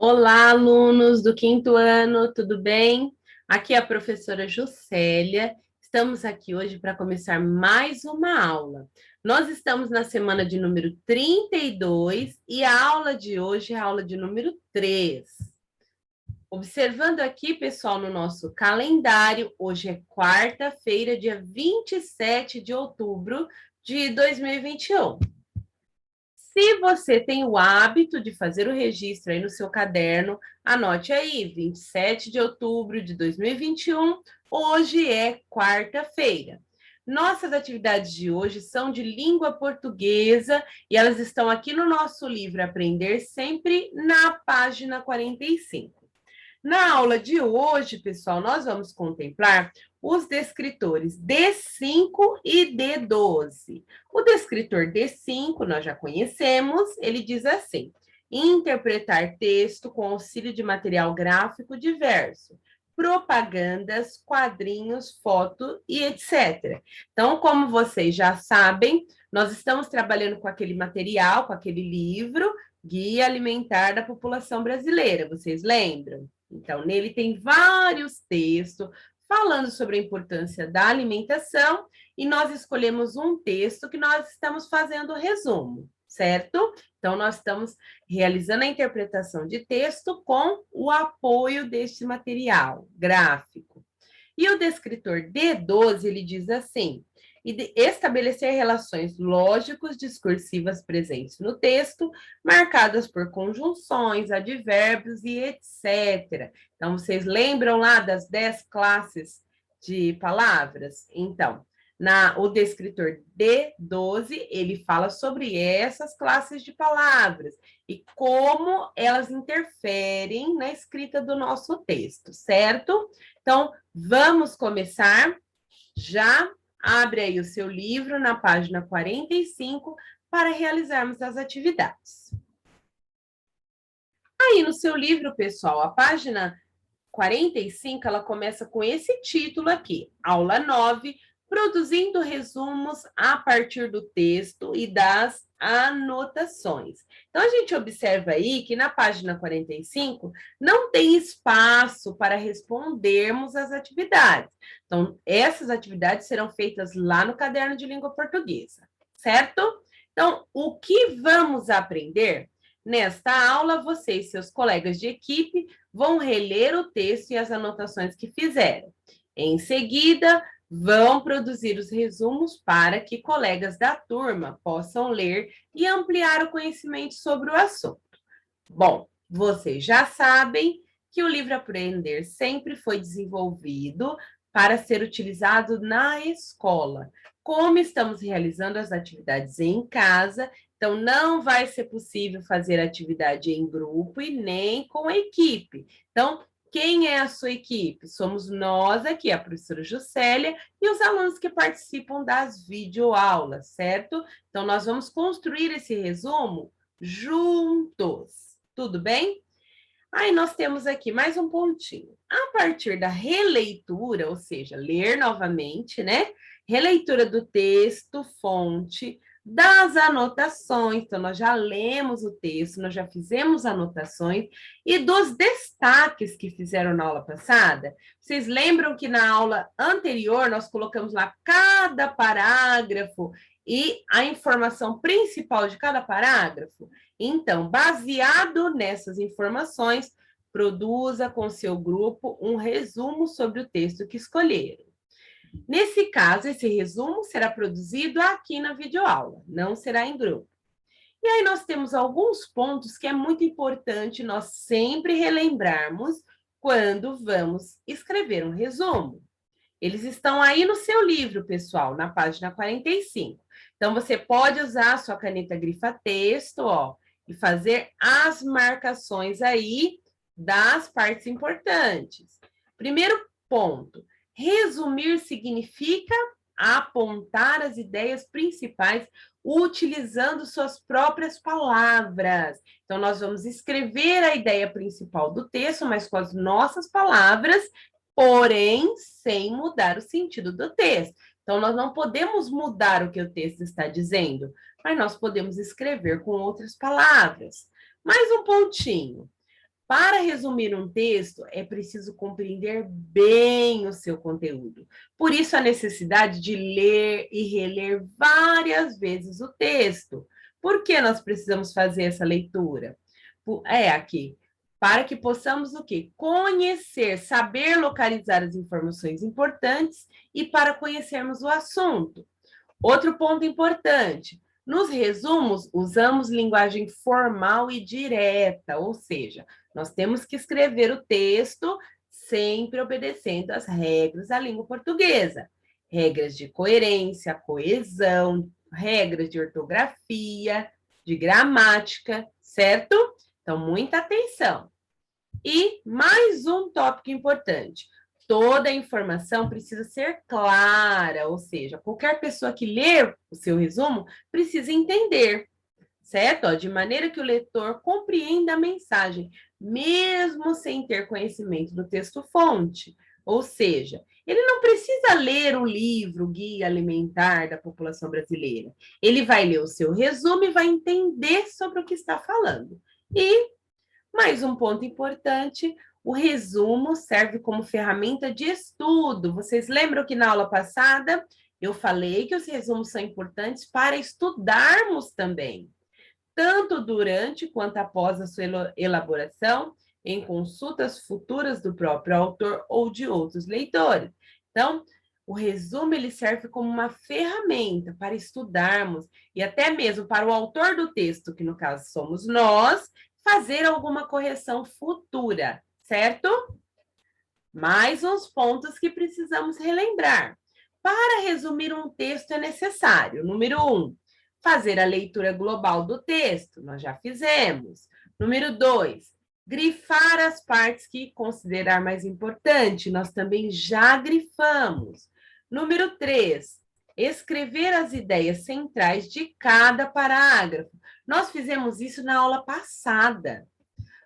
Olá, alunos do quinto ano, tudo bem? Aqui é a professora Juscelia. Estamos aqui hoje para começar mais uma aula. Nós estamos na semana de número 32 e a aula de hoje é a aula de número 3. Observando aqui, pessoal, no nosso calendário, hoje é quarta-feira, dia 27 de outubro de 2021. Se você tem o hábito de fazer o registro aí no seu caderno, anote aí, 27 de outubro de 2021, hoje é quarta-feira. Nossas atividades de hoje são de língua portuguesa e elas estão aqui no nosso livro Aprender Sempre, na página 45. Na aula de hoje, pessoal, nós vamos contemplar os descritores D5 e D12. O descritor D5, nós já conhecemos, ele diz assim: interpretar texto com auxílio de material gráfico diverso, propagandas, quadrinhos, foto e etc. Então, como vocês já sabem, nós estamos trabalhando com aquele material, com aquele livro, Guia Alimentar da População Brasileira, vocês lembram? Então, nele tem vários textos falando sobre a importância da alimentação e nós escolhemos um texto que nós estamos fazendo o resumo, certo? Então, nós estamos realizando a interpretação de texto com o apoio deste material gráfico. E o descritor D12, ele diz assim: estabelecer relações lógicos discursivas presentes no texto, marcadas por conjunções, advérbios e etc. Então, vocês lembram lá das 10 classes de palavras? Então, o descritor D12, ele fala sobre essas classes de palavras e como elas interferem na escrita do nosso texto, certo? Então, vamos começar. Já abre aí o seu livro na página 45 para realizarmos as atividades. Aí no seu livro, pessoal, a página 45, ela começa com esse título aqui, aula 9, produzindo resumos a partir do texto e das anotações. Então, a gente observa aí que na página 45 não tem espaço para respondermos as atividades. Então, essas atividades serão feitas lá no caderno de língua portuguesa, certo? Então, o que vamos aprender? Nesta aula, você e seus colegas de equipe vão reler o texto e as anotações que fizeram. Em seguida, vão produzir os resumos para que colegas da turma possam ler e ampliar o conhecimento sobre o assunto. Bom, vocês já sabem que o livro Aprender Sempre foi desenvolvido para ser utilizado na escola. Como estamos realizando as atividades em casa, então não vai ser possível fazer atividade em grupo e nem com a equipe. Então, quem é a sua equipe? Somos nós aqui, a professora Juscelia, e os alunos que participam das videoaulas, certo? Então, nós vamos construir esse resumo juntos. Tudo bem? Aí nós temos aqui mais um pontinho. A partir da releitura, ou seja, ler novamente, né? Releitura do texto, fonte, das anotações. Então, nós já lemos o texto, nós já fizemos anotações e dos destaques que fizeram na aula passada. Vocês lembram que na aula anterior nós colocamos lá cada parágrafo e a informação principal de cada parágrafo? Então, baseado nessas informações, produza com seu grupo um resumo sobre o texto que escolheram. Nesse caso, esse resumo será produzido aqui na videoaula, não será em grupo. E aí nós temos alguns pontos que é muito importante nós sempre relembrarmos quando vamos escrever um resumo. Eles estão aí no seu livro, pessoal, na página 45. Então, você pode usar a sua caneta grifa-texto, ó, e fazer as marcações aí das partes importantes. Primeiro ponto, resumir significa apontar as ideias principais utilizando suas próprias palavras. Então, nós vamos escrever a ideia principal do texto, mas com as nossas palavras, porém, sem mudar o sentido do texto. Então, nós não podemos mudar o que o texto está dizendo, mas nós podemos escrever com outras palavras. Mais um pontinho. Para resumir um texto, é preciso compreender bem o seu conteúdo. Por isso, a necessidade de ler e reler várias vezes o texto. Por que nós precisamos fazer essa leitura? É aqui. Para que possamos o quê? Conhecer, saber localizar as informações importantes e para conhecermos o assunto. Outro ponto importante: nos resumos, usamos linguagem formal e direta, ou seja, nós temos que escrever o texto sempre obedecendo às regras da língua portuguesa. Regras de coerência, coesão, regras de ortografia, de gramática, certo? Então, muita atenção. E mais um tópico importante: toda a informação precisa ser clara, ou seja, qualquer pessoa que ler o seu resumo precisa entender, certo? De maneira que o leitor compreenda a mensagem, mesmo sem ter conhecimento do texto-fonte. Ou seja, ele não precisa ler o livro Guia Alimentar da População Brasileira. Ele vai ler o seu resumo e vai entender sobre o que está falando. E mais um ponto importante: o resumo serve como ferramenta de estudo. Vocês lembram que na aula passada eu falei que os resumos são importantes para estudarmos também, tanto durante quanto após a sua elaboração, em consultas futuras do próprio autor ou de outros leitores. Então, o resumo ele serve como uma ferramenta para estudarmos e até mesmo para o autor do texto, que no caso somos nós, fazer alguma correção futura, certo? Mais uns pontos que precisamos relembrar. Para resumir um texto é necessário, número 1, fazer a leitura global do texto, nós já fizemos. Número 2, grifar as partes que considerar mais importante, nós também já grifamos. Número 3, escrever as ideias centrais de cada parágrafo. Nós fizemos isso na aula passada.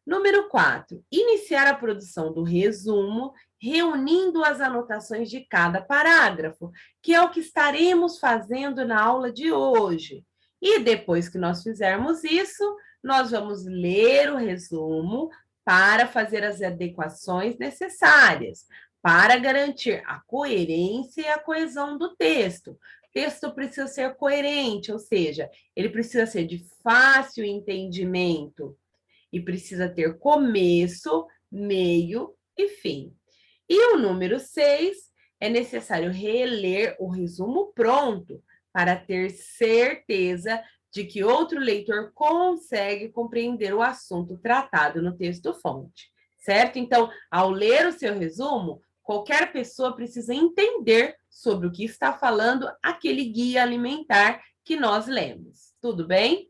Número 4, iniciar a produção do resumo, reunindo as anotações de cada parágrafo, que é o que estaremos fazendo na aula de hoje. E depois que nós fizermos isso, nós vamos ler o resumo para fazer as adequações necessárias, para garantir a coerência e a coesão do texto. O texto precisa ser coerente, ou seja, ele precisa ser de fácil entendimento e precisa ter começo, meio e fim. E o número 6, é necessário reler o resumo pronto para ter certeza de que outro leitor consegue compreender o assunto tratado no texto-fonte, certo? Então, ao ler o seu resumo, qualquer pessoa precisa entender sobre o que está falando aquele guia alimentar que nós lemos. Tudo bem?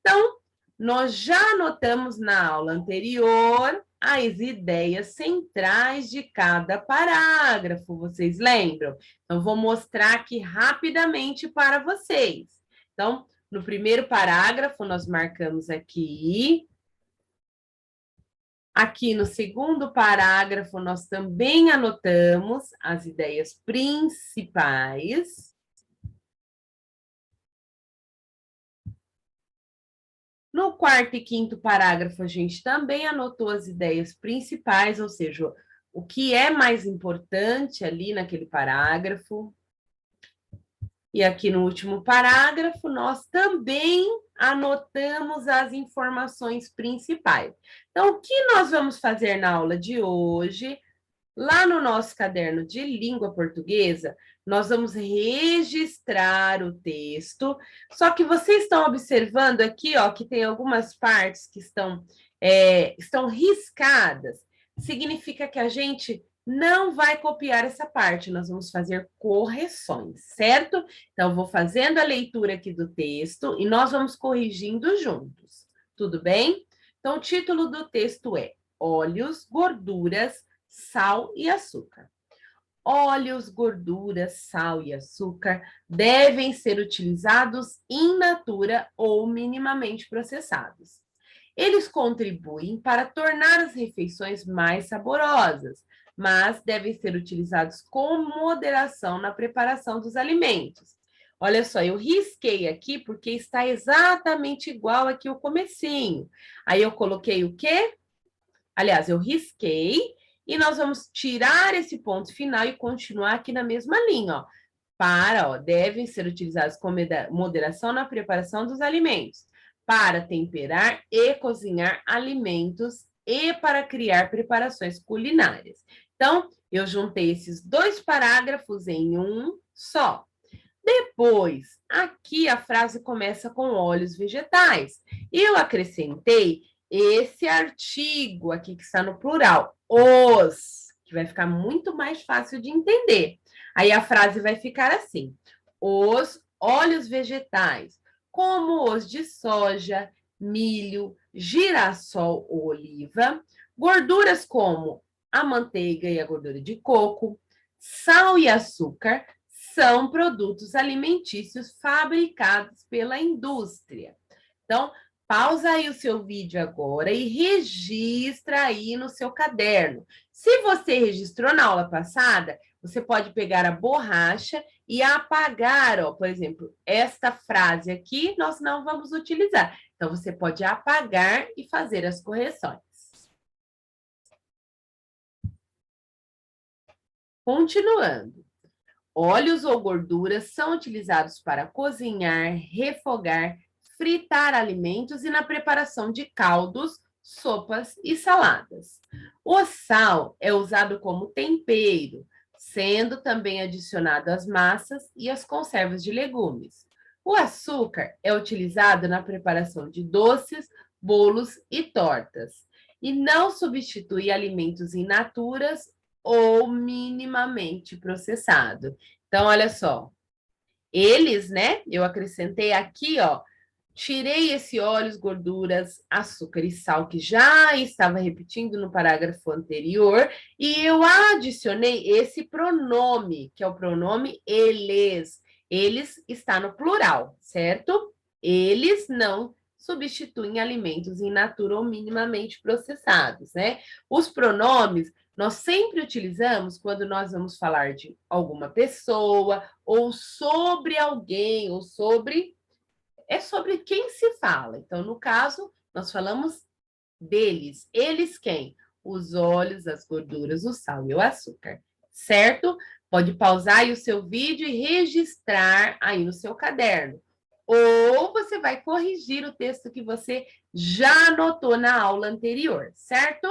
Então, nós já anotamos na aula anterior as ideias centrais de cada parágrafo, vocês lembram? Então, vou mostrar aqui rapidamente para vocês. Então, no primeiro parágrafo, nós marcamos aqui. Aqui no segundo parágrafo, nós também anotamos as ideias principais. No quarto e quinto parágrafo, a gente também anotou as ideias principais, ou seja, o que é mais importante ali naquele parágrafo. E aqui no último parágrafo, nós também anotamos as informações principais. Então, o que nós vamos fazer na aula de hoje? Lá no nosso caderno de língua portuguesa, nós vamos registrar o texto, só que vocês estão observando aqui, ó, que tem algumas partes que estão riscadas, significa que a gente não vai copiar essa parte, nós vamos fazer correções, certo? Então, vou fazendo a leitura aqui do texto e nós vamos corrigindo juntos, tudo bem? Então, o título do texto é Óleos, Gorduras, Sal e Açúcar. Óleos, gorduras, sal e açúcar devem ser utilizados in natura ou minimamente processados. Eles contribuem para tornar as refeições mais saborosas, mas devem ser utilizados com moderação na preparação dos alimentos. Olha só, eu risquei aqui porque está exatamente igual aqui o comecinho. Aí eu coloquei o quê? Aliás, eu risquei e nós vamos tirar esse ponto final e continuar aqui na mesma linha, ó. Devem ser utilizados com moderação na preparação dos alimentos, para temperar e cozinhar alimentos e para criar preparações culinárias. Então, eu juntei esses dois parágrafos em um só. Depois, aqui a frase começa com óleos vegetais. Eu acrescentei esse artigo aqui que está no plural, os, que vai ficar muito mais fácil de entender. Aí a frase vai ficar assim: os óleos vegetais, como os de soja, milho, girassol ou oliva, gorduras como a manteiga e a gordura de coco, sal e açúcar, são produtos alimentícios fabricados pela indústria. Então, pausa aí o seu vídeo agora e registra aí no seu caderno. Se você registrou na aula passada, você pode pegar a borracha e apagar, ó, por exemplo, esta frase aqui nós não vamos utilizar. Então, você pode apagar e fazer as correções. Continuando. Óleos ou gorduras são utilizados para cozinhar, refogar, fritar alimentos e na preparação de caldos, sopas e saladas. O sal é usado como tempero, sendo também adicionado às massas e às conservas de legumes. O açúcar é utilizado na preparação de doces, bolos e tortas, e não substitui alimentos in naturas ou minimamente processado. Então, olha só, eles, né? Eu acrescentei aqui, ó, tirei esse óleos, gorduras, açúcar e sal que já estava repetindo no parágrafo anterior e eu adicionei esse pronome, que é o pronome eles. Eles está no plural, certo? Eles não substituem alimentos in natura ou minimamente processados, né? Os pronomes nós sempre utilizamos quando nós vamos falar de alguma pessoa, ou sobre alguém, ou sobre. É sobre quem se fala. Então, no caso, nós falamos deles. Eles quem? Os óleos, as gorduras, o sal e o açúcar. Certo? Pode pausar aí o seu vídeo e registrar aí no seu caderno. Ou você vai corrigir o texto que você já anotou na aula anterior, certo?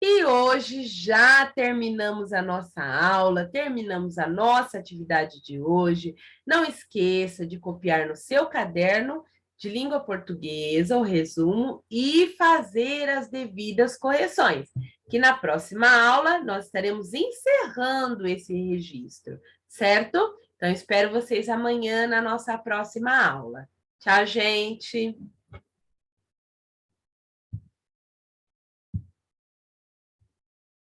E hoje já terminamos a nossa aula, terminamos a nossa atividade de hoje. Não esqueça de copiar no seu caderno de língua portuguesa o resumo e fazer as devidas correções, que na próxima aula nós estaremos encerrando esse registro, certo? Então, espero vocês amanhã na nossa próxima aula. Tchau, gente!